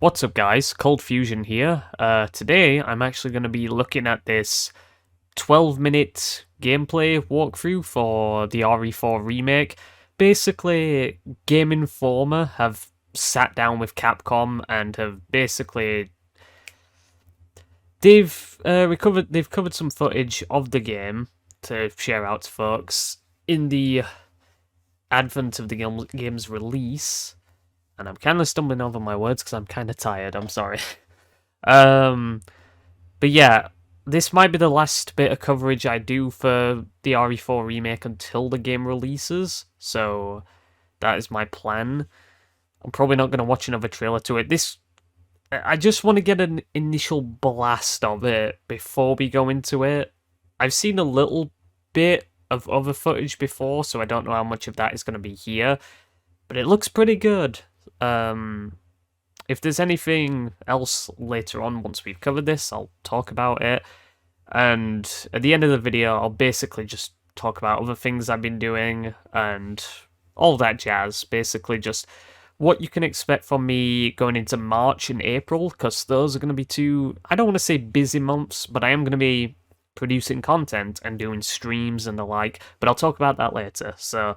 What's up guys, Cold Fusion here. Today I'm actually going to be looking at this 12-minute gameplay walkthrough for the RE4 remake. Basically, GameInformer have sat down with Capcom and have basically they've covered some footage of the game to share out to folks in the advent of the game's release. And I'm kind of stumbling over my words because I'm kind of tired. I'm sorry. But yeah, this might be the last bit of coverage I do for the RE4 remake until the game releases. So that is my plan. I'm probably not going to watch another trailer to it. I just want to get an initial blast of it before we go into it. I've seen a little bit of other footage before, so I don't know how much of that is going to be here. But it looks pretty good. If there's anything else later on, once we've covered this, I'll talk about it. And at the end of the video, I'll basically just talk about other things I've been doing and all that jazz. Basically just what you can expect from me going into March and April, because those are going to be two, I don't want to say busy months, but I am going to be producing content and doing streams and the like, but I'll talk about that later. So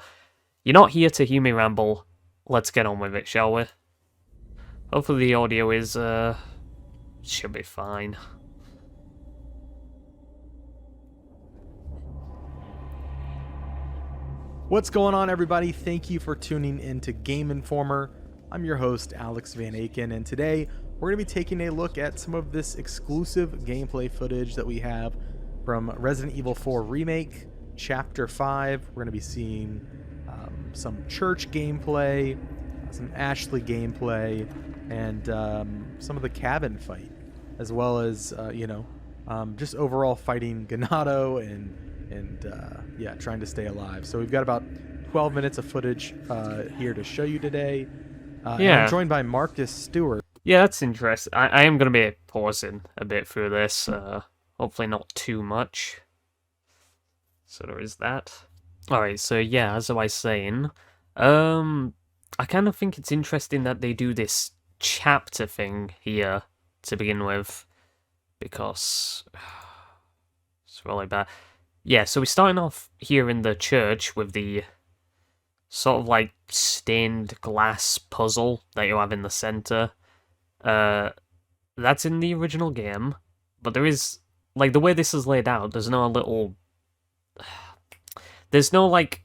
you're not here to hear me ramble. Let's get on with it, shall we? Hopefully the audio is, should be fine. What's going on, everybody? Thank you for tuning in to Game Informer. I'm your host, Alex Van Aken, and today we're going to be taking a look at some of this exclusive gameplay footage that we have from Resident Evil 4 Remake, Chapter 5. We're going to be seeing some church gameplay, some Ashley gameplay, and some of the cabin fight, as well as just overall fighting Ganado and yeah, trying to stay alive. So we've got about 12 minutes of footage here to show you today. Yeah, I'm joined by Marcus Stewart. Yeah, that's interesting. I am going to be pausing a bit through this. Hopefully not too much. So there is that. Alright, so yeah, as I was saying, I kind of think it's interesting that they do this chapter thing here to begin with, because it's really bad. Yeah, so we're starting off here in the church with the sort of like stained glass puzzle that you have in the center. That's in the original game, but there is, like, the way this is laid out, there's no like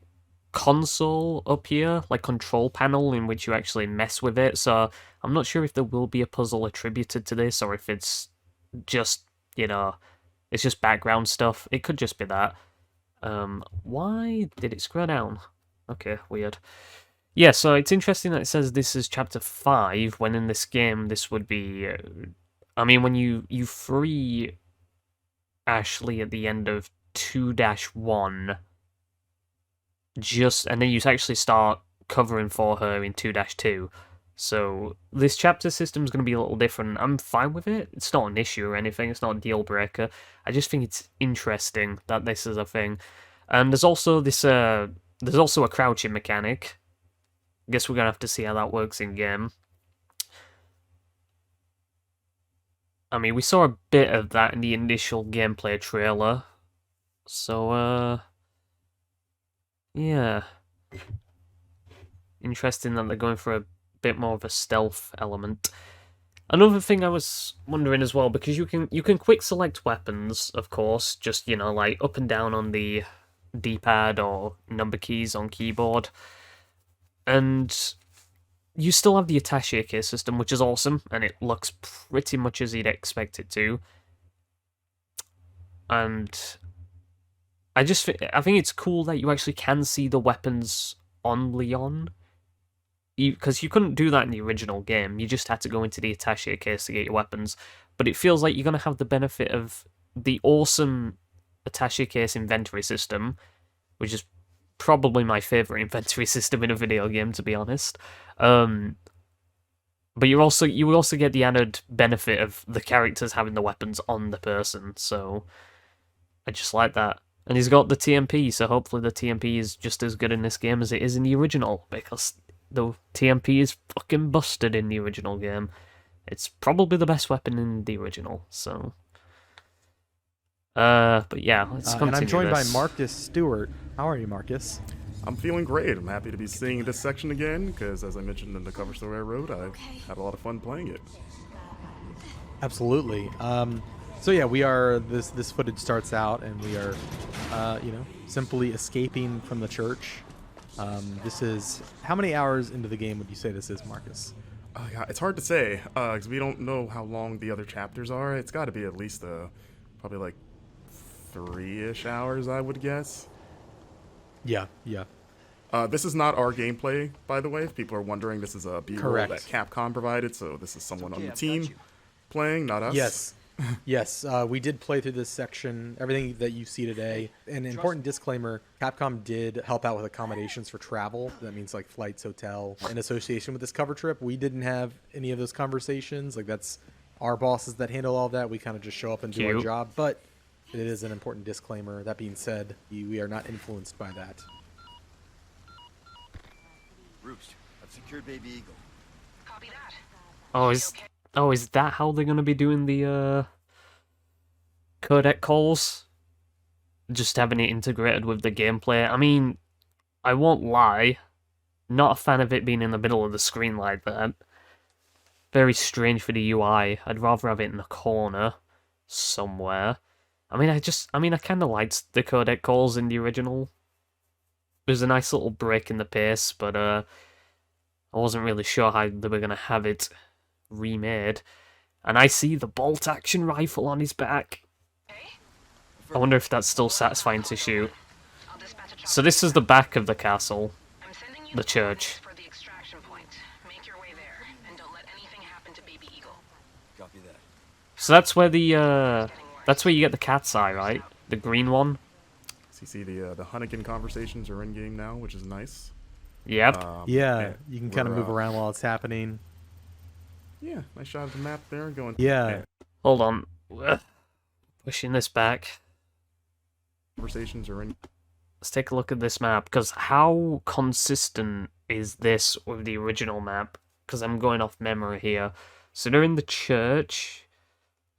console up here, like control panel in which you actually mess with it, so I'm not sure if there will be a puzzle attributed to this or if it's just, it's just background stuff. It could just be that. Why did it scroll down? Okay, weird. Yeah, so it's interesting that it says this is chapter 5, when in this game this would be, I mean, when you free Ashley at the end of 2-1, and then you actually start covering for her in 2-2. So this chapter system is going to be a little different. I'm fine with it. It's not an issue or anything. It's not a deal breaker. I just think it's interesting that this is a thing. And there's also this. There's also a crouching mechanic. I guess we're gonna have to see how that works in game. I mean, we saw a bit of that in the initial gameplay trailer. So, yeah. Interesting that they're going for a bit more of a stealth element. Another thing I was wondering as well, because you can quick select weapons, of course, just, like up and down on the D-pad or number keys on keyboard. And you still have the attaché case system, which is awesome, and it looks pretty much as you'd expect it to. And I think it's cool that you actually can see the weapons on Leon, because you couldn't do that in the original game. You just had to go into the attaché case to get your weapons. But it feels like you're going to have the benefit of the awesome attaché case inventory system, which is probably my favorite inventory system in a video game, to be honest. But you will also get the added benefit of the characters having the weapons on the person. So I just like that. And he's got the TMP, so hopefully the TMP is just as good in this game as it is in the original, because the TMP is fucking busted in the original game. It's probably the best weapon in the original, so... but yeah, let's And I'm continue joined by this. Marcus Stewart. How are you, Marcus? I'm feeling great. I'm happy to be seeing this section again because, as I mentioned in the cover story I wrote, I had a lot of fun playing it. Absolutely. So yeah, we are. This footage starts out, and we are, simply escaping from the church. This is how many hours into the game would you say this is, Marcus? Yeah, it's hard to say because we don't know how long the other chapters are. It's got to be at least probably like 3-ish hours, I would guess. Yeah, yeah. This is not our gameplay, by the way. If people are wondering, this is a B-roll that Correct. Capcom provided, so this is someone on the team playing, not us. Yes. Yes, we did play through this section, everything that you see today. An important disclaimer, Capcom did help out with accommodations for travel. That means like flights, hotel, in association with this cover trip. We didn't have any of those conversations. Like that's our bosses that handle all that. We kind of just show up and do our Cute. job. But it is an important disclaimer. That being said, we are not influenced by that. Roost, I've secured Baby Eagle. Copy that. Is that how they're gonna be doing the codec calls? Just having it integrated with the gameplay. I mean, I won't lie, not a fan of it being in the middle of the screen like that. Very strange for the UI. I'd rather have it in the corner somewhere. I kind of liked the codec calls in the original. It was a nice little break in the pace, but I wasn't really sure how they were gonna have it remade. And I see the bolt action rifle on his back. I wonder if that's still satisfying to shoot. I'll dispatch a chopper. So this is the back of the castle. I'm sending you the church. coordinates for the extraction point. Make your way there, and don't let anything happen to Baby Eagle. Copy that. So that's where that's where you get the cat's eye, right? The green one. So you see the Hunnigan conversations are in game now, which is nice. Yep. Yeah, and you can kind of we're, move around while it's happening. Yeah, nice shot of the map there. Going. Yeah. Hold on. Pushing this back. Conversations are in. Let's take a look at this map, because how consistent is this with the original map? Because I'm going off memory here. So they're in the church.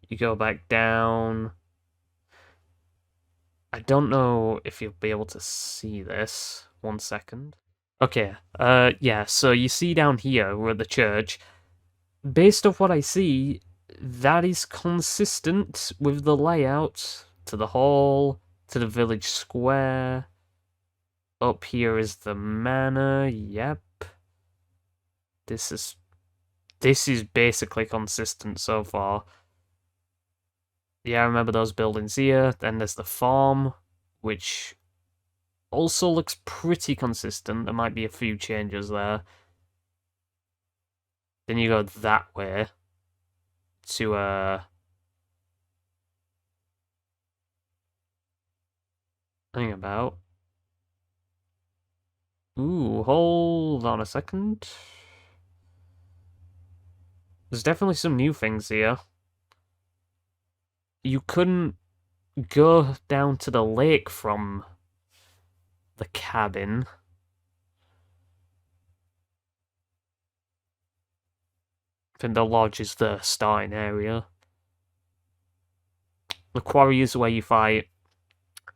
You go back down. I don't know if you'll be able to see this. 1 second. Okay, yeah, so you see down here, we're at the church. Based off what I see, that is consistent with the layout to the hall, to the village square. Up here is the manor, yep. This is basically consistent so far. Yeah, I remember those buildings here. Then there's the farm, which also looks pretty consistent. There might be a few changes there. Then you go that way to think about. Ooh, hold on a second. There's definitely some new things here. You couldn't go down to the lake from the cabin. I think the lodge is the starting area. The quarry is where you fight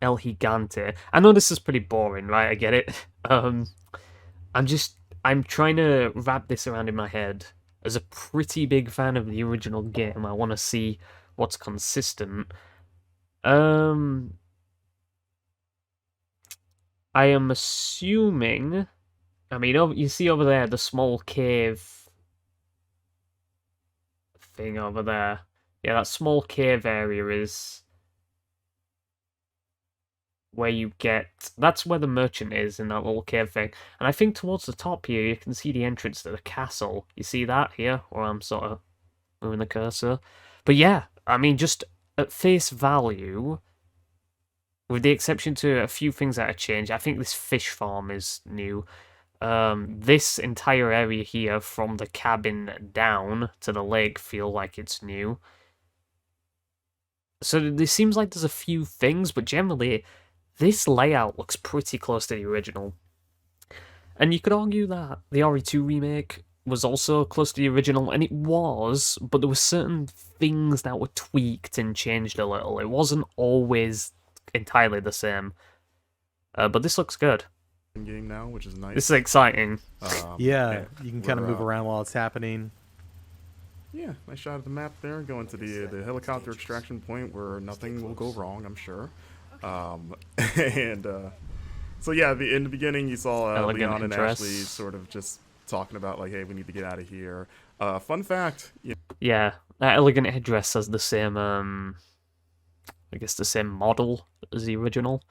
El Gigante. I know this is pretty boring, right? I get it. I'm trying to wrap this around in my head. As a pretty big fan of the original game, I want to see what's consistent. I am assuming. I mean, you see over there the small cave thing over there. Yeah, that small cave area is where you get. That's where the merchant is in that little cave thing. And I think towards the top here, you can see the entrance to the castle. You see that here? Or I'm sort of moving the cursor. But yeah, I mean, just at face value, with the exception to a few things that have changed, I think this fish farm is new. This entire area here, from the cabin down to the lake, feel like it's new. So it seems like there's a few things, but generally, this layout looks pretty close to the original. And you could argue that the RE2 remake was also close to the original, and it was, but there were certain things that were tweaked and changed a little. It wasn't always entirely the same. But this looks good. Game now, which is nice. This is exciting. Yeah, you can kind of move around while it's happening. Yeah, nice shot of the map there. Going to the helicopter extraction point where nothing will go wrong, I'm sure. So yeah, in the beginning you saw Leon and Ashley sort of just talking about like, hey, we need to get out of here. Fun fact. Yeah, that elegant headdress has the same, I guess the same model as the original.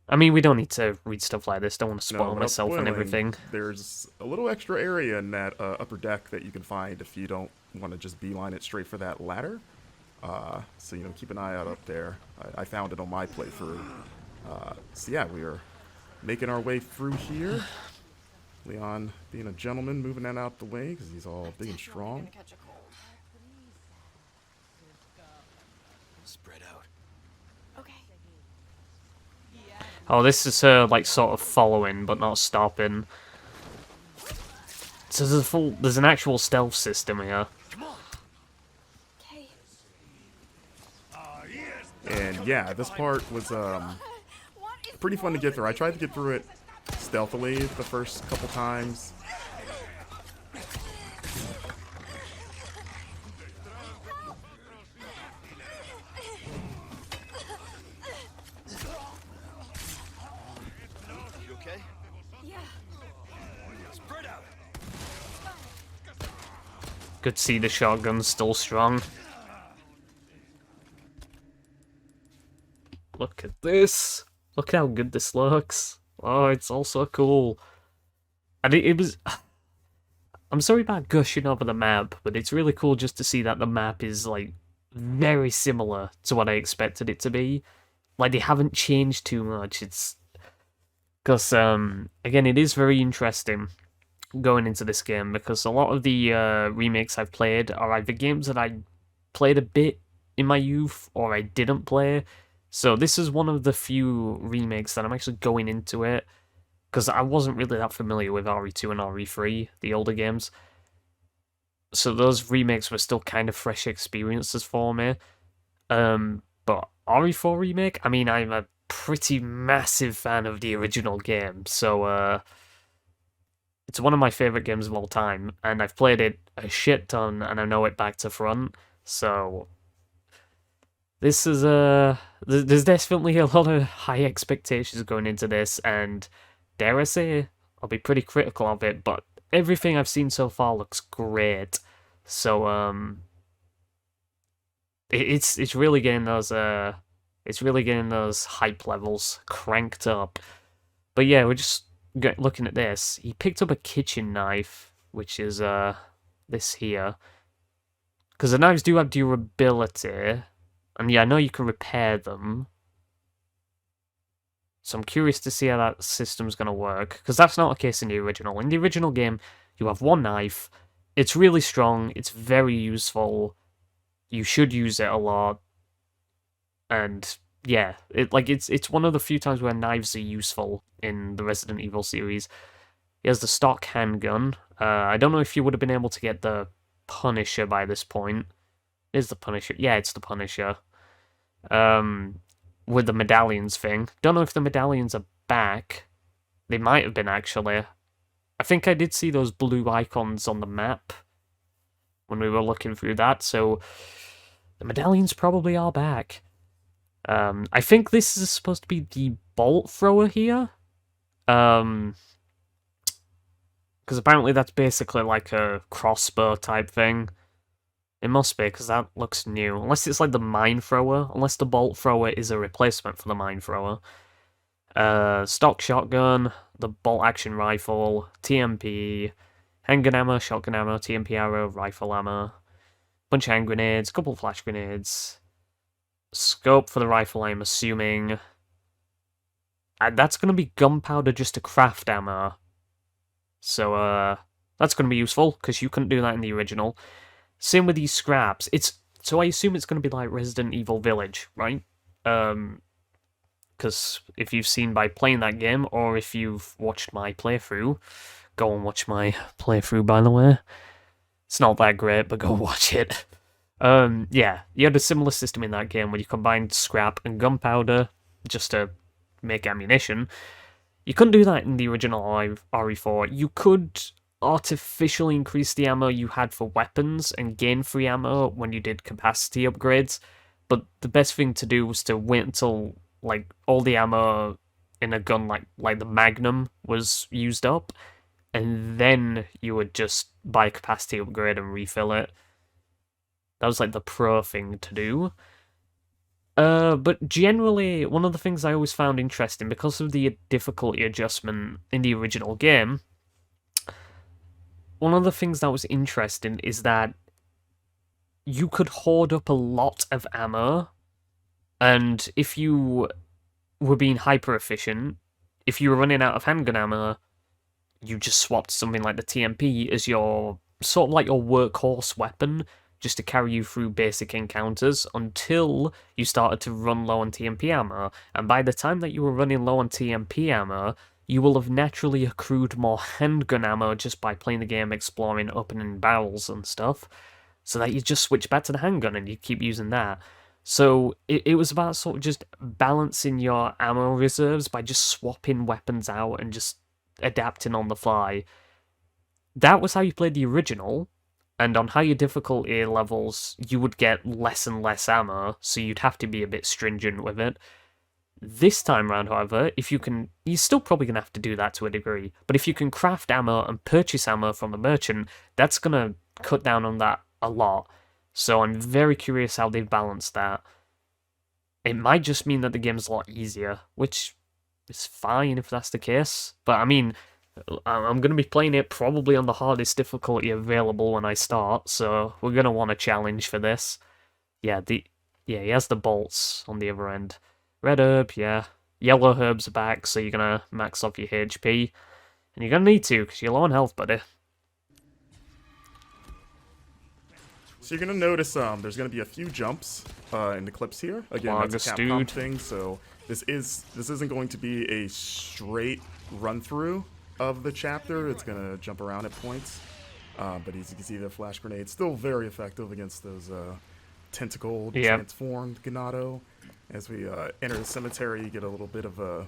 I mean, we don't need to read stuff like this. Don't want to spoil myself and everything. There's a little extra area in that upper deck that you can find if you don't want to just beeline it straight for that ladder. So, keep an eye out up there. I found it on my playthrough. So, yeah, we are making our way through here. Leon being a gentleman, moving that out the way because he's all big and strong. Spread out. Oh, this is her, like, sort of following, but not stopping. So there's an actual stealth system here. And yeah, this part was pretty fun to get through. I tried to get through it stealthily the first couple times. Good to see the shotgun's still strong. Look at this. Look at how good this looks. Oh, it's all so cool. And it was... I'm sorry about gushing over the map, but it's really cool just to see that the map is, like, very similar to what I expected it to be. Like, they haven't changed too much. It's... Because, again, it is very interesting going into this game, because a lot of the remakes I've played are either games that I played a bit in my youth, or I didn't play. So this is one of the few remakes that I'm actually going into it, because I wasn't really that familiar with RE2 and RE3, the older games. So those remakes were still kind of fresh experiences for me. But RE4 Remake, I mean, I'm a pretty massive fan of the original game, so it's one of my favourite games of all time, and I've played it a shit ton, and I know it back to front, so... This is there's definitely a lot of high expectations going into this, and dare I say, I'll be pretty critical of it, but everything I've seen so far looks great. So it's really getting those hype levels cranked up. But yeah, we're just looking at this. He picked up a kitchen knife, which is this here, because the knives do have durability. And yeah, I know you can repair them. So I'm curious to see how that system's going to work, because that's not the case in the original. In the original game, you have one knife. It's really strong. It's very useful. You should use it a lot. And yeah, it's one of the few times where knives are useful in the Resident Evil series. Here's the stock handgun. I don't know if you would have been able to get the Punisher by this point. Is the Punisher? Yeah, it's the Punisher. With the medallions thing. Don't know if the medallions are back. They might have been, actually. I think I did see those blue icons on the map when we were looking through that, so the medallions probably are back. I think this is supposed to be the bolt thrower here. Because apparently that's basically like a crossbow type thing. It must be, because that looks new. Unless it's like the mine thrower. Unless the bolt thrower is a replacement for the mine thrower. Stock shotgun, the bolt action rifle, TMP, handgun ammo, shotgun ammo, TMP arrow, rifle ammo, bunch of hand grenades, couple of flash grenades, scope for the rifle, I'm assuming. And that's going to be gunpowder just to craft ammo. So, that's going to be useful, because you couldn't do that in the original. Same with these scraps. So I assume it's going to be like Resident Evil Village, right? Because if you've seen by playing that game, or if you've watched my playthrough, go and watch my playthrough, by the way. It's not that great, but go watch it. Yeah, you had a similar system in that game where you combined scrap and gunpowder just to make ammunition. You couldn't do that in the original RE4. You could artificially increase the ammo you had for weapons and gain free ammo when you did capacity upgrades, but the best thing to do was to wait until like all the ammo in a gun like the Magnum was used up, and then you would just buy a capacity upgrade and refill it. That was like the pro thing to do. But generally, one of the things I always found interesting, because of the difficulty adjustment in the original game, one of the things that was interesting is that you could hoard up a lot of ammo, and if you were being hyper efficient, if you were running out of handgun ammo, you just swapped something like the TMP as your sort of like your workhorse weapon, just to carry you through basic encounters until you started to run low on TMP ammo. And by the time that you were running low on TMP ammo, you will have naturally accrued more handgun ammo just by playing the game, exploring, opening barrels and stuff, so that you just switch back to the handgun and you keep using that. So it was about sort of just balancing your ammo reserves by just swapping weapons out and just adapting on the fly. That was how you played the original, and on higher difficulty levels, you would get less and less ammo, so you'd have to be a bit stringent with it. This time round, however, if you can, you're still probably going to have to do that to a degree, but if you can craft ammo and purchase ammo from the merchant, that's going to cut down on that a lot. So I'm very curious how they've balanced that. It might just mean that the game's a lot easier, which is fine if that's the case, but I mean, I'm going to be playing it probably on the hardest difficulty available when I start, so we're going to want a challenge for this. Yeah, he has the bolts on the other end. Red herb, yeah. Yellow herbs are back, so you're going to max off your HP. And you're going to need to, because you're low on health, buddy. So you're gonna notice there's gonna be a few jumps in the clips here. Again, that's a Capcom thing, so this isn't going to be a straight run through of the chapter. It's gonna jump around at points, but as you can see, the flash grenade still very effective against those tentacled, transformed Ganado. As we enter the cemetery, you get a little bit of a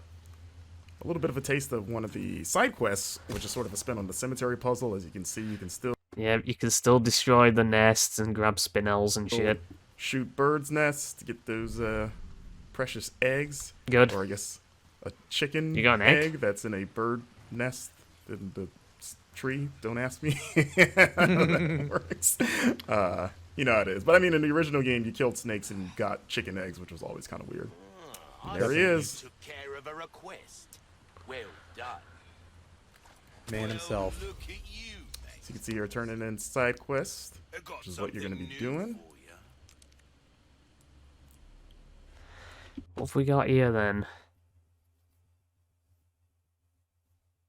taste of one of the side quests, which is sort of a spin on the cemetery puzzle. As you can see, you can still you can still destroy the nests and grab spinels and shit. Shoot birds' nests to get those precious eggs. Good. Or I guess a chicken you got an egg that's in a bird nest in the tree. Don't ask me how that works. You know how it is. But I mean, in the original game, you killed snakes and got chicken eggs, which was always kind of weird. There he is. Took care of a request. Well done. Man himself. Look at you. So you can see you're turning in side quest, which is what you're going to be doing. What have we got here then?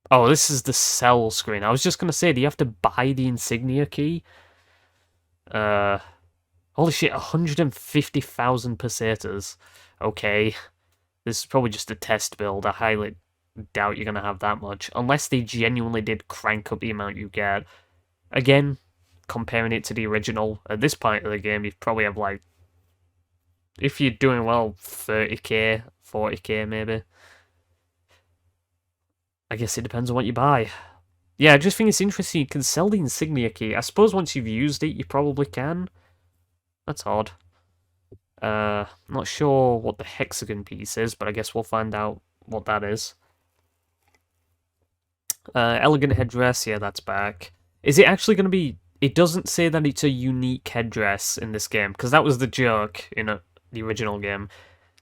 Oh, this is the sell screen. I was just going to say, do you have to buy the insignia key? Holy shit, 150,000 pesetas. Okay. This is probably just a test build. I highly doubt you're going to have that much. Unless they genuinely did crank up the amount you get. Again, comparing it to the original, at this point of the game, you probably have like, if you're doing well, 30k, 40k maybe. I guess it depends on what you buy. Yeah, I just think it's interesting. You can sell the insignia key. I suppose once you've used it, you probably can. That's odd. Not sure what the hexagon piece is, but I guess we'll find out what that is. Elegant headdress, yeah, that's back. Is it actually going to be... It doesn't say that it's a unique headdress in this game, because that was the joke in the original game.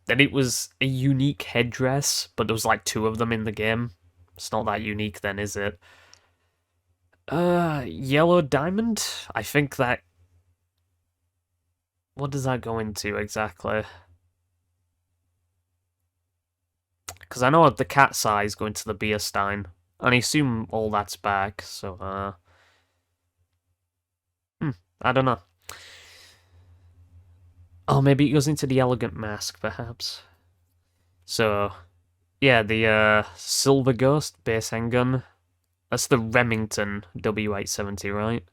That it was a unique headdress, but there was like 2 of them in the game. It's not that unique then, is it? Yellow diamond? I think that... What does that go into exactly? Because I know the cat's eyes go into the beer stein. And I assume all that's back, so, I don't know. Oh, maybe it goes into the elegant mask, perhaps. So, yeah, the, Silver Ghost base handgun. That's the Remington W870, right?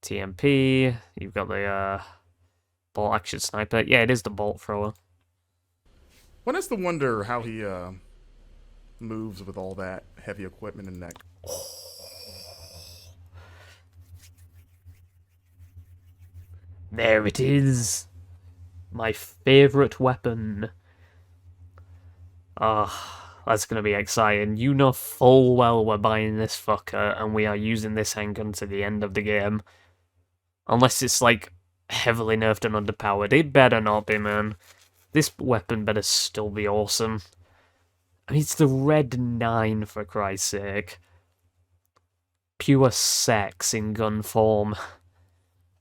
TMP. You've got the bolt action sniper. Yeah, it is the bolt thrower. One has to wonder how he moves with all that heavy equipment and that. There it is. My favorite weapon. Ah, that's gonna be exciting. You know full well we're buying this fucker and we are using this handgun to the end of the game. Unless it's like heavily nerfed and underpowered. It better not be, man. This weapon better still be awesome. I mean, it's the Red 9, for Christ's sake. Pure sex in gun form.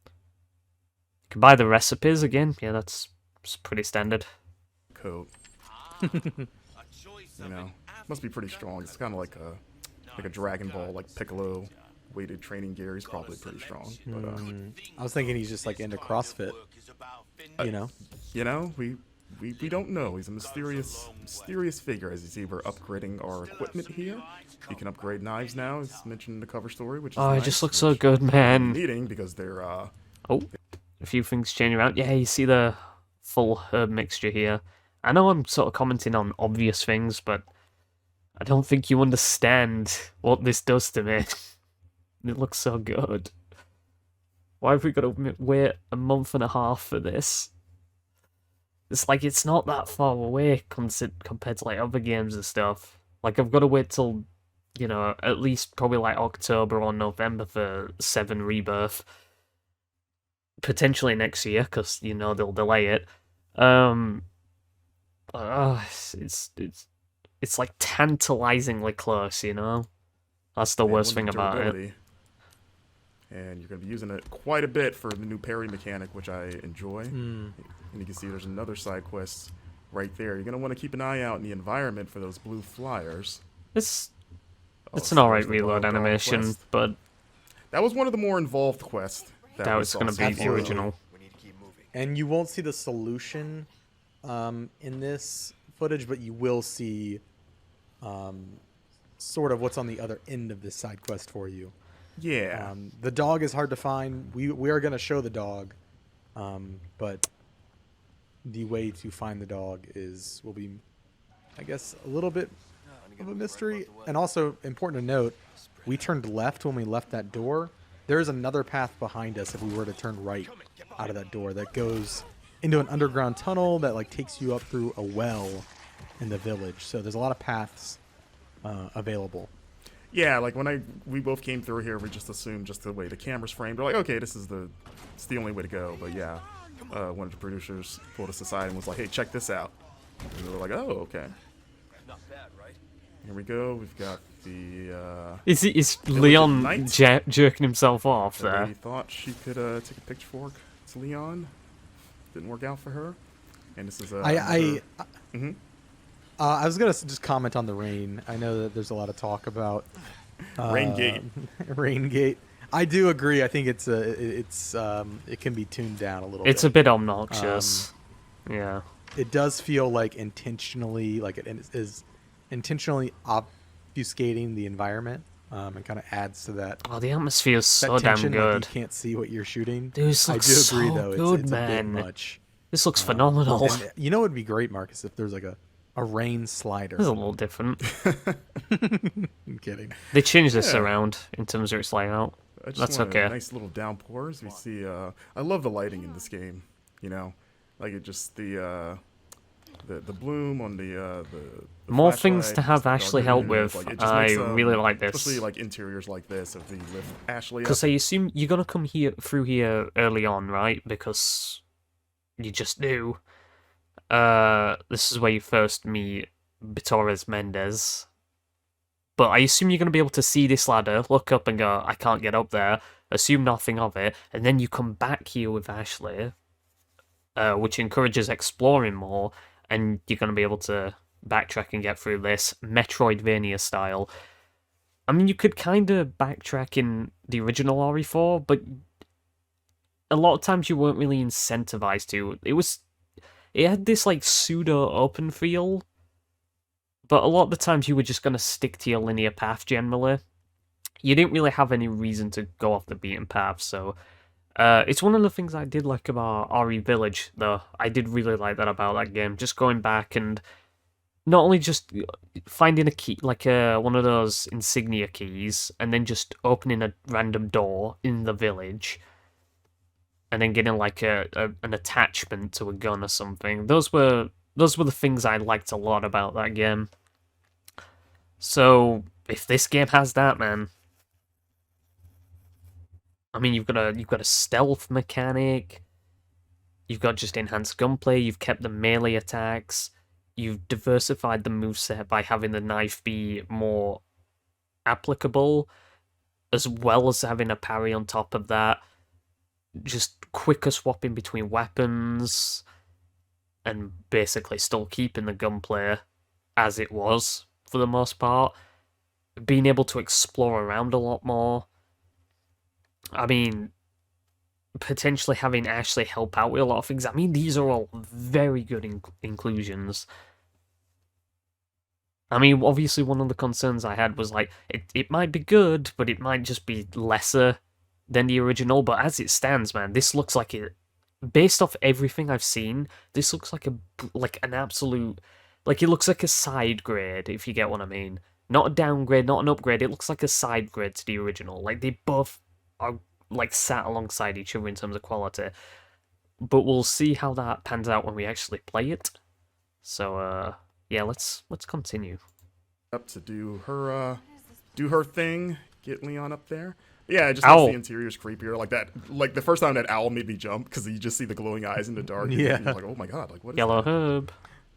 You can buy the recipes again. Yeah, that's pretty standard. Coat. You know, must be pretty strong. It's kind of like a Dragon Ball, like Piccolo weighted training gear. He's probably pretty strong. But I was thinking he's just like into CrossFit. You know. we don't know. He's a mysterious figure. As you see, we're upgrading our equipment here. You can upgrade knives now, as mentioned in the cover story, which is Oh, nice, it just looks so which good, man. needing because they're Oh, a few things change around. Yeah, you see the full herb mixture here. I know I'm sort of commenting on obvious things, but I don't think you understand what this does to me. It looks so good. Why have we got to wait a month and a half for this? It's like it's not that far away compared to like other games and stuff. Like I've got to wait till, you know, at least probably like October or November for 7 Rebirth. Potentially next year, because, you know, they'll delay it. It's like tantalizingly close, you know? That's the worst thing about it. durability. And you're going to be using it quite a bit for the new parry mechanic, which I enjoy. And you can see there's another side quest right there. You're going to want to keep an eye out in the environment for those blue flyers. It's an so alright there's the reload Wild Dog animation, quest. but That was one of the more involved quests. that was going to be the Absolutely. original. We need to keep moving. And you won't see the solution in this footage, but you will see sort of what's on the other end of this side quest for you. Yeah. The dog is hard to find. We are going to show the dog, but the way to find the dog will be, I guess, a little bit of a mystery. And also important to note, we turned left when we left that door. There is another path behind us if we were to turn right out of that door that goes into an underground tunnel that like takes you up through a well in the village. So there's a lot of paths available. Yeah, like when we both came through here, we just assumed just the way the camera's framed. We're like, okay, it's the only way to go. But yeah, one of the producers pulled us aside and was like, hey, check this out. And we were like, oh, okay. Not bad, right? Here we go. We've got the. Is Leon Knight? jerking himself off there? He thought she could take a pitchfork to Leon. Didn't work out for her. And this is I Mhm. I was gonna just comment on the rain. I know that there's a lot of talk about Raingate. Raingate. I do agree. I think it can be tuned down a little It's bit. a bit obnoxious. Yeah. It does feel like intentionally, like it is intentionally obfuscating the environment, and kind of adds to that. Oh, the atmosphere's so that damn tension, good. Like you can't see what you're shooting. Dude, this I looks do agree, so though. good, It's a bit man. much. This looks phenomenal. And you know what would be great, Marcus, if there's like a rain slider. This is a little different. I'm kidding. They changed this Yeah. around in terms of its layout. I just That's want okay. A nice little downpours. We see. I love the lighting in this game. You know, like it just the bloom on the More things flashlight, to have just the Ashley dark help areas, with. like, it just I makes, really like this. Especially like interiors like this. If we lift Ashley up. Because I assume you're gonna come through here early on, right? Because you just do. This is where you first meet Torres Mendez. But I assume you're gonna be able to see this ladder, look up and go, I can't get up there, assume nothing of it, and then you come back here with Ashley, which encourages exploring more, and you're gonna be able to backtrack and get through this Metroidvania style. I mean, you could kind of backtrack in the original RE4, but a lot of times you weren't really incentivized to. It had this like pseudo open feel, but a lot of the times you were just gonna stick to your linear path generally. you didn't really have any reason to go off the beaten path. So it's one of the things I did like about RE Village, though. I did really like that about that game. Just going back and not only just finding a key, like one of those insignia keys, and then just opening a random door in the village, and then getting like an attachment to a gun or something. Those were the things I liked a lot about that game. So if this game has that, man, I mean, you've got a stealth mechanic, you've got just enhanced gunplay, you've kept the melee attacks, you've diversified the moveset by having the knife be more applicable, as well as having a parry on top of that, just quicker swapping between weapons, and basically still keeping the gunplay as it was, for the most part. Being able to explore around a lot more. I mean, potentially having Ashley help out with a lot of things. I mean, these are all very good inclusions. I mean, obviously one of the concerns I had was like, it might be good, but it might just be lesser than the original. But as it stands, man, this looks like it, based off everything I've seen, this looks like an absolute, like, it looks like a side grade, if you get what I mean. Not a downgrade, not an upgrade, it looks like a side grade to the original. Like, they both are, like, sat alongside each other in terms of quality. But we'll see how that pans out when we actually play it. So, yeah, let's continue. Up to do her thing, get Leon up there. Yeah, it just makes the interiors creepier, like that. Like the first time that owl made me jump because you just see the glowing eyes in the dark. Yeah, and you're like, oh my god, like what is Yellow that?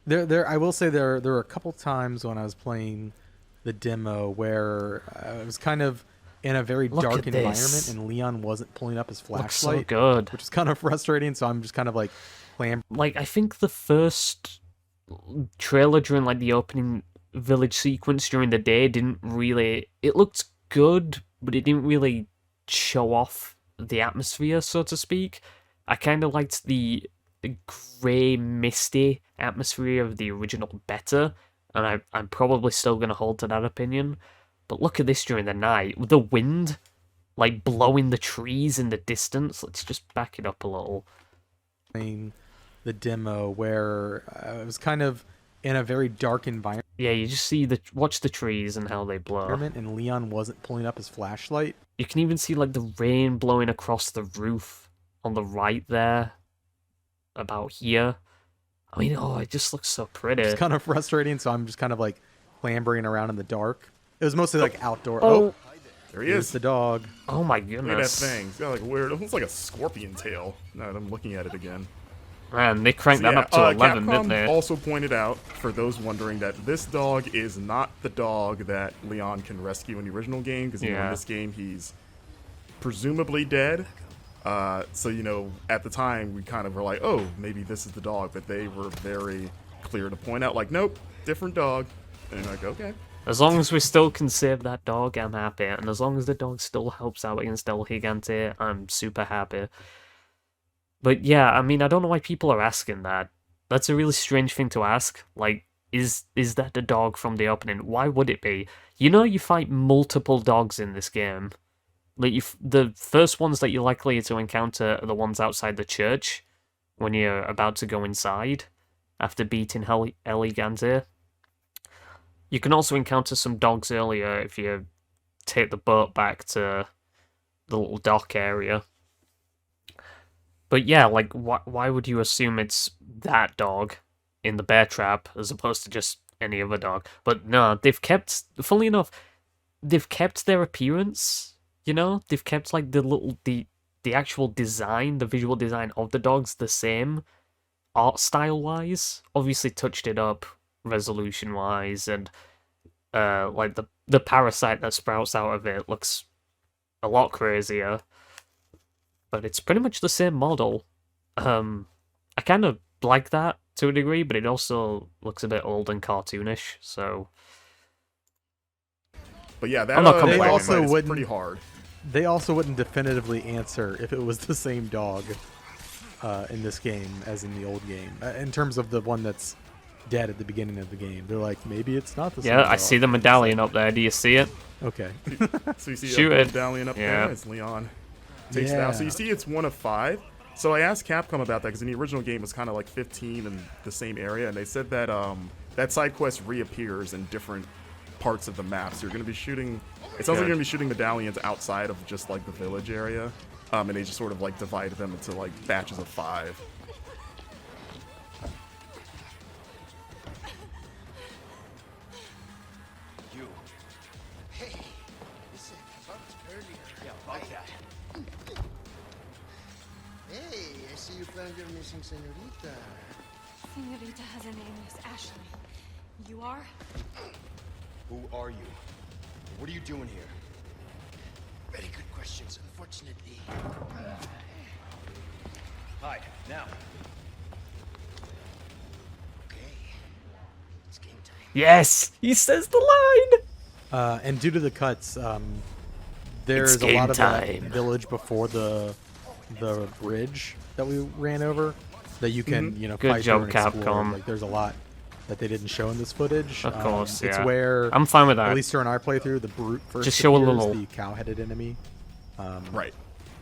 herb. I will say there were a couple times when I was playing the demo where it was kind of in a very dark environment, and Leon wasn't pulling up his flashlight. Looks so good. Which is kind of frustrating. So I'm just kind of like playing. Like, I think the first trailer during like the opening village sequence during the day didn't really. It looked good, but it didn't really show off the atmosphere, so to speak. I kind of liked the grey, misty atmosphere of the original better, and I'm probably still going to hold to that opinion. But look at this during the night, with the wind, like, blowing the trees in the distance. Let's just back it up a little. The demo where it was kind of in a very dark environment. Yeah, you just see watch the trees and how they blow. And Leon wasn't pulling up his flashlight. You can even see, like, the rain blowing across the roof on the right there. About here. I mean, it just looks so pretty. It's kind of frustrating, so I'm just kind of like clambering around in the dark. It was mostly like outdoor. Oh, there he is. The dog. Oh my Look at that goodness. thing. It's got like a weird, it looks like a scorpion tail. Now that I'm looking at it again. Man, they cranked that up to 11, didn't they? Also pointed out, for those wondering, that this dog is not the dog that Leon can rescue in the original game, because in this game he's presumably dead. So, at the time we kind of were like, oh, maybe this is the dog, but they were very clear to point out, like, nope, different dog. And like, okay. As long as we still can save that dog, I'm happy. And as long as the dog still helps out against El Gigante, I'm super happy. But yeah, I mean, I don't know why people are asking that. That's a really strange thing to ask. Like, is that the dog from the opening? Why would it be? You fight multiple dogs in this game. Like, the first ones that you're likely to encounter are the ones outside the church when you're about to go inside after beating El Gigante. You can also encounter some dogs earlier if you take the boat back to the little dock area. But yeah, like, why would you assume it's that dog in the bear trap as opposed to just any other dog? But no, funnily enough, they've kept their appearance, They've kept, like, the actual design, the visual design of the dogs the same, art style-wise. Obviously touched it up resolution-wise, and, like, the parasite that sprouts out of it looks a lot crazier. But it's pretty much the same model. I kind of like that to a degree, but it also looks a bit old and cartoonish, so... But yeah, I'm not complaining. it's pretty hard. They also wouldn't definitively answer if it was the same dog in this game as in the old game, in terms of the one that's dead at the beginning of the game. They're like, maybe it's not the same. Yeah, I see the medallion up there. Do you see it? Okay. So you see Shoot a it. medallion up Yeah. there as Leon takes it out. So you see it's 1 of 5. So I asked Capcom about that because in the original game it was kind of like 15 in the same area, and they said that that side quest reappears in different parts of the map. So you're going to be shooting. It sounds like you're going to be shooting medallions outside of just like the village area, and they just sort of like divided them into like batches of 5. You. Hey. Listen, I talked earlier. Yeah, about that. Hey, I see you found your missing senorita. Senorita has a name, Miss Ashley. You are? Who are you? What are you doing here? Very good questions, unfortunately. Hide, now. Okay. It's game time. Yes, he says the line. And due to the cuts, there's It's a lot of game that time. village before the bridge that we ran over that you can Good fight job, through and explore. Capcom. Like there's a lot that they didn't show in this footage. Of course, it's yeah. where I'm fine with that. at least during our playthrough, the brute first Just show a appears, little- the cow-headed enemy. Right.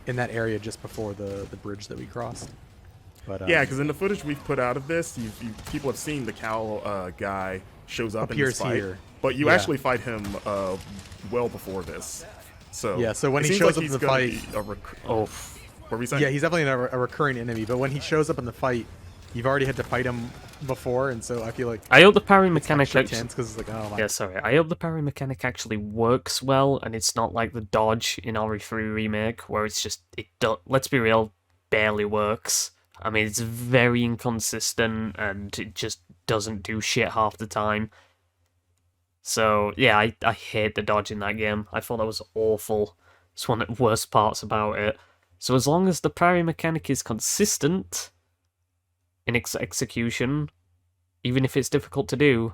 In that area just before the bridge that we crossed. But Yeah, because in the footage we've put out of this, people have seen the cow guy shows up in this Appears fight, here. but you Yeah. actually fight him well before this. So Yeah, so when it he seems shows like up in he's the gonna fight- be Oh, what were we saying? yeah, he's definitely a recurring enemy. But when he shows up in the fight, you've already had to fight him before, and so I feel like I hope the parry mechanic extra actually. tense because it's like, oh my. Yeah, sorry. I hope the parry mechanic actually works well, and it's not like the dodge in RE3 Remake, where it's just let's be real, barely works. I mean, it's very inconsistent, and it just doesn't do shit half the time. So yeah, I hate the dodge in that game. I thought that was awful. It's one of the worst parts about it. So as long as the parry mechanic is consistent in its execution, even if it's difficult to do,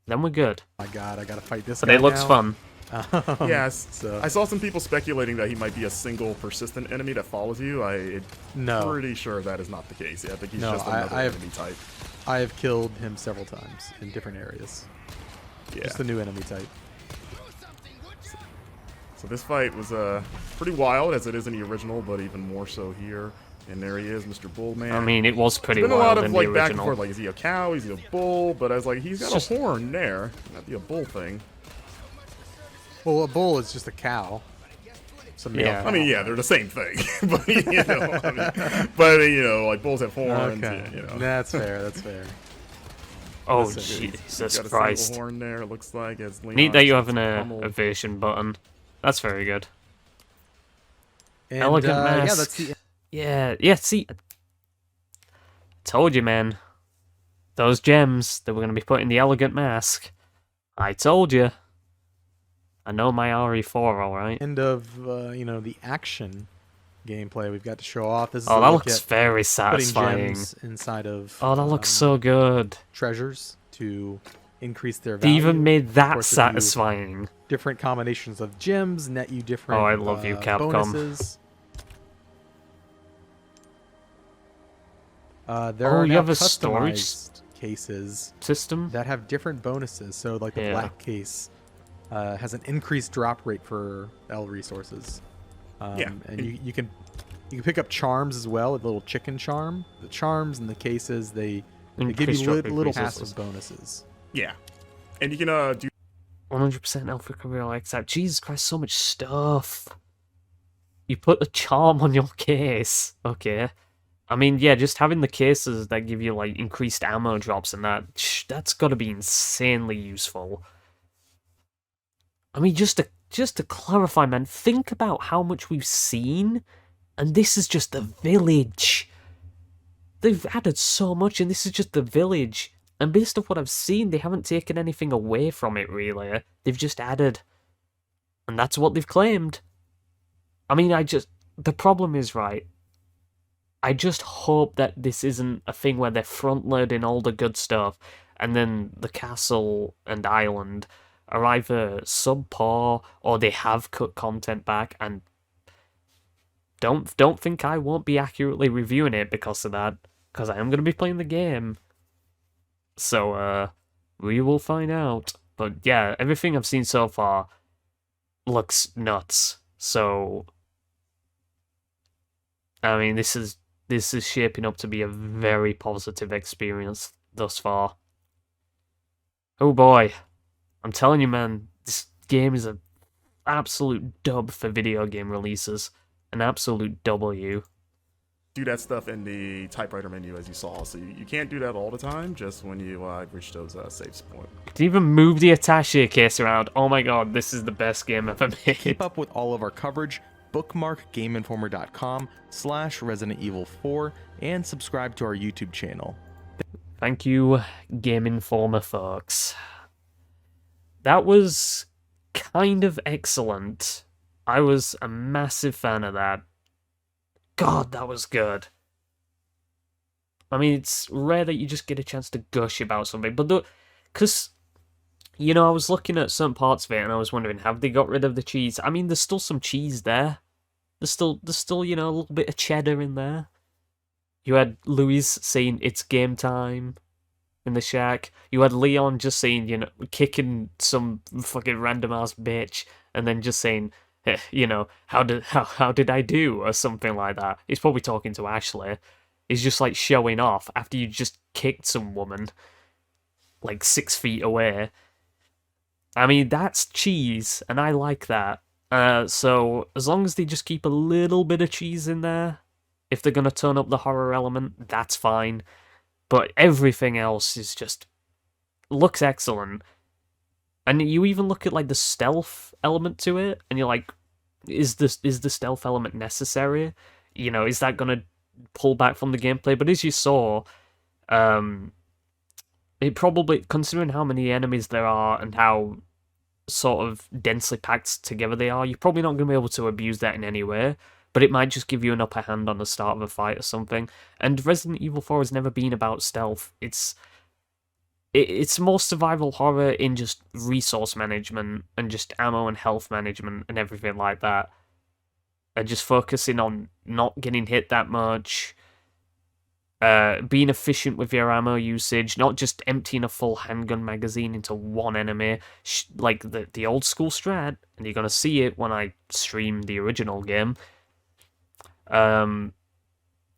then we're good. My God, I gotta fight this But guy it looks now. fun. Yes. So- I saw some people speculating that he might be a single persistent enemy that follows you. I'm No, pretty sure that is not the case. Yeah, I think he's No, just I- another I have- enemy type. I have killed him several times in different areas. Yeah. Just a new enemy type. So this fight was pretty wild, as it is in the original, but even more so here. And there he is, Mr. Bullman. I mean, it was pretty There's been a wild lot of in the like back and original. forth, like is he a cow, is he a bull? But I was like, he's got It's a just- horn there. Might be a bull thing. Well, a bull is just a cow. It's a male Yeah. I mean, yeah, they're the same thing. but like bulls have horns. Okay, Yeah, that's fair. That's fair. Oh, Listen, he's Jesus got a Christ. single horn there. It looks like as Leon Neat that you gets have an pummeled. evasion button. That's very good. And, Elegant Yeah, mask. that's the Yeah, see. Told you, man. Those gems that we're going to be put in the elegant mask. I told you. I know my RE4, alright. end of the action gameplay we've got to show off. This is Oh, a that look looks at very putting satisfying. gems inside of Oh, that looks so good. treasures to increase their They value. even made Of that course, if you- satisfying. different combinations of gems net you different Oh, I love you, Capcom. bonuses. There Oh, are you now have a storage customized cases system? that have different bonuses. So like the Yeah. black case has an increased drop rate for L resources. Yeah. And you can pick up charms as well, a little chicken charm. The charms and the cases they give Increased you drop rate little resources. passive bonuses. Yeah, and you can do 100% alpha recovery, all accept. Jesus Christ, so much stuff. You put a charm on your case. Okay. I mean, yeah, just having the cases that give you, like, increased ammo drops and that's gotta be insanely useful. I mean, just to clarify, man, think about how much we've seen, and this is just the village. They've added so much, and this is just the village. And based on what I've seen, they haven't taken anything away from it, really. They've just added. And that's what they've claimed. I mean, the problem is, right, I just hope that this isn't a thing where they're front-loading all the good stuff, and then the castle and island are either subpar, or they have cut content back, and don't think I won't be accurately reviewing it because of that, because I am going to be playing the game. So, we will find out. But yeah, everything I've seen so far looks nuts. So, I mean, this is shaping up to be a very positive experience thus far. Oh boy, I'm telling you, man, this game is an absolute dub for video game releases. An absolute W. Do that stuff in the typewriter menu as you saw, so you can't do that all the time, just when you reach those save points. Can you even move the attaché case around? Oh my god, this is the best game ever made. Keep up with all of our coverage, bookmark GameInformer.com/Resident Evil 4, and subscribe to our YouTube channel. Thank you, GameInformer folks. That was kind of excellent. I was a massive fan of that. God, that was good. I mean, it's rare that you just get a chance to gush about something, but because, you know, I was looking at certain parts of it and I was wondering, have they got rid of the cheese? I mean, there's still some cheese there. There's still, you know, a little bit of cheddar in there. You had Louise saying, "It's game time," in the shack. You had Leon just saying, you know, kicking some fucking random ass bitch, and then just saying, you know, how did I do, or something like that. He's probably talking to Ashley. He's just like showing off after you just kicked some woman like 6 feet away. I mean, that's cheese, and I like that. So as long as they just keep a little bit of cheese in there, if they're gonna turn up the horror element, that's fine. But everything else is just looks excellent. And you even look at like the stealth element to it, and you're like, is the stealth element necessary? You know, is that gonna pull back from the gameplay? But as you saw, it probably, considering how many enemies there are and how sort of densely packed together they are, you're probably not gonna be able to abuse that in any way. But it might just give you an upper hand on the start of a fight or something. And Resident Evil 4 has never been about stealth. It's more survival horror in just resource management and just ammo and health management and everything like that. And just focusing on not getting hit that much, being efficient with your ammo usage, not just emptying a full handgun magazine into one enemy, like the old school strat, and you're gonna see it when I stream the original game.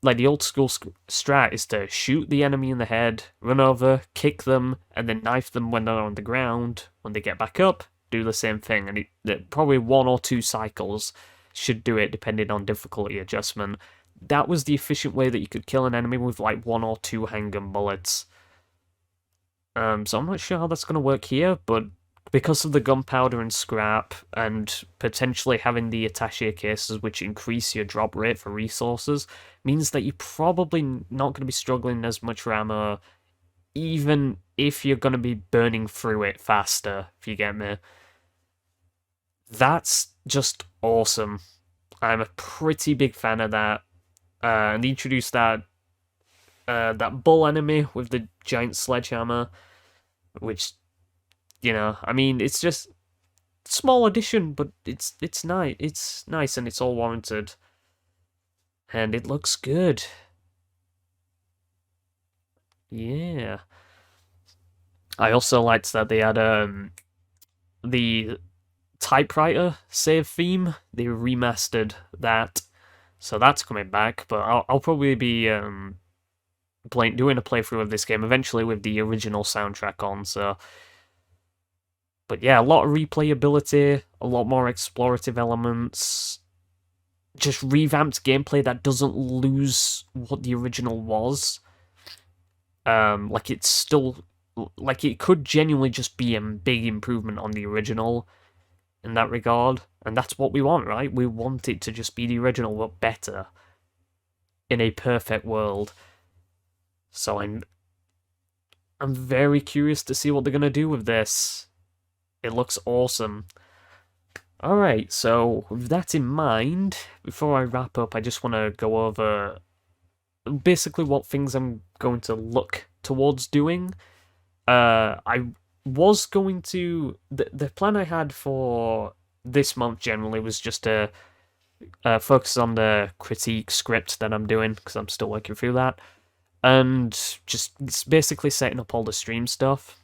Like the old school strat is to shoot the enemy in the head, run over, kick them, and then knife them when they're on the ground. When they get back up, do the same thing, and probably 1 or 2 cycles should do it, depending on difficulty adjustment. That was the efficient way that you could kill an enemy with like 1 or 2 handgun bullets. So I'm not sure how that's going to work here, but because of the gunpowder and scrap, and potentially having the attaché cases which increase your drop rate for resources, means that you're probably not going to be struggling as much for ammo, even if you're going to be burning through it faster, if you get me. That's just awesome. I'm a pretty big fan of that. And they introduced that bull enemy with the giant sledgehammer, which, you know, I mean, it's just small addition, but it's nice. It's nice and it's all warranted, and it looks good. Yeah. I also liked that they had the typewriter save theme. They remastered that, so that's coming back. But I'll probably be doing a playthrough of this game eventually with the original soundtrack on. So. But yeah, a lot of replayability, a lot more explorative elements, just revamped gameplay that doesn't lose what the original was. Like it's still, like it could genuinely just be a big improvement on the original in that regard, and that's what we want, right? We want it to just be the original, but better, in a perfect world. So I'm very curious to see what they're gonna do with this. It looks awesome. Alright, so with that in mind, before I wrap up, I just want to go over basically what things I'm going to look towards doing. I was going to... The plan I had for this month generally was just to focus on the critique script that I'm doing, because I'm still working through that. and just basically setting up all the stream stuff.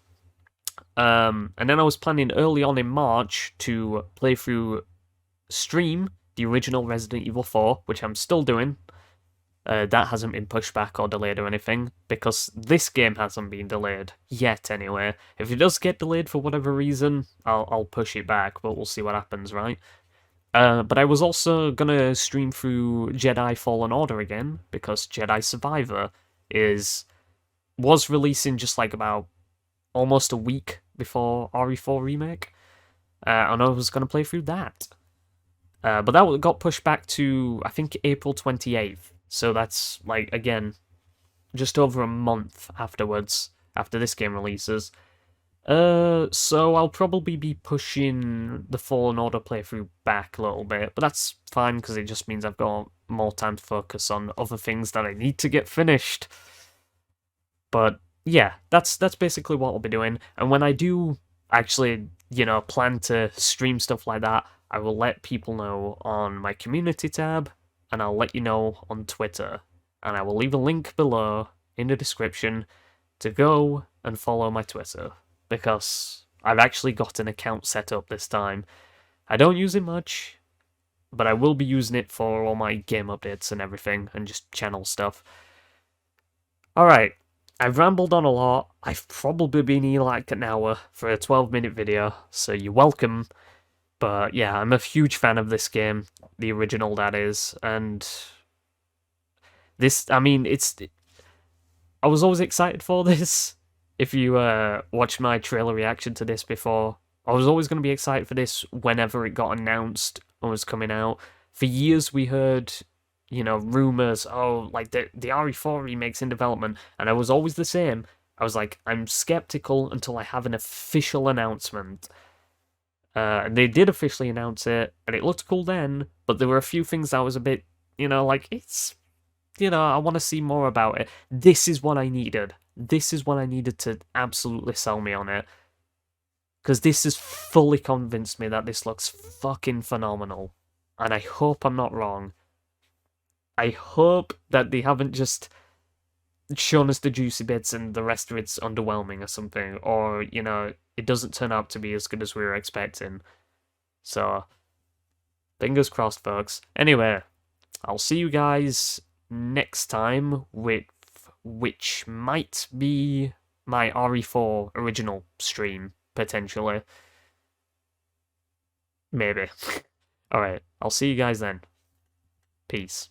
And then I was planning early on in March to play through stream the original Resident Evil 4, which I'm still doing. That hasn't been pushed back or delayed or anything, because this game hasn't been delayed yet anyway. If it does get delayed for whatever reason, I'll push it back, but we'll see what happens, right? But I was also gonna stream through Jedi Fallen Order again, because Jedi Survivor was releasing just like about almost a week before RE4 Remake, and I was gonna play through that. But that got pushed back to, I think, April 28th. So that's, like, again, just over a month afterwards, after this game releases. So I'll probably be pushing the Fallen Order playthrough back a little bit, but that's fine, because it just means I've got more time to focus on other things that I need to get finished. But, yeah, that's basically what I'll be doing, and when I do actually, plan to stream stuff like that, I will let people know on my community tab, and I'll let you know on Twitter. And I will leave a link below in the description to go and follow my Twitter, because I've actually got an account set up this time. I don't use it much, but I will be using it for all my game updates and everything, and just channel stuff. Alright, I've rambled on a lot. I've probably been here like an hour for a 12-minute video, so you're welcome. But yeah, I'm a huge fan of this game, the original that is, and this, I mean, I was always excited for this. If you watched my trailer reaction to this before, I was always going to be excited for this whenever it got announced and was coming out. For years we heard, rumours, like the RE4 remake's in development, and I was always the same. I was like, I'm skeptical until I have an official announcement. And they did officially announce it, and it looked cool then, but there were a few things that was a bit, like, it's, I want to see more about it. This is what I needed. This is what I needed to absolutely sell me on it. Because this has fully convinced me that this looks fucking phenomenal. And I hope I'm not wrong. I hope that they haven't just shown us the juicy bits and the rest of it's underwhelming or something. Or, it doesn't turn out to be as good as we were expecting. So, fingers crossed, folks. Anyway, I'll see you guys next time with which might be my RE4 original stream, potentially. Maybe. Alright, I'll see you guys then. Peace.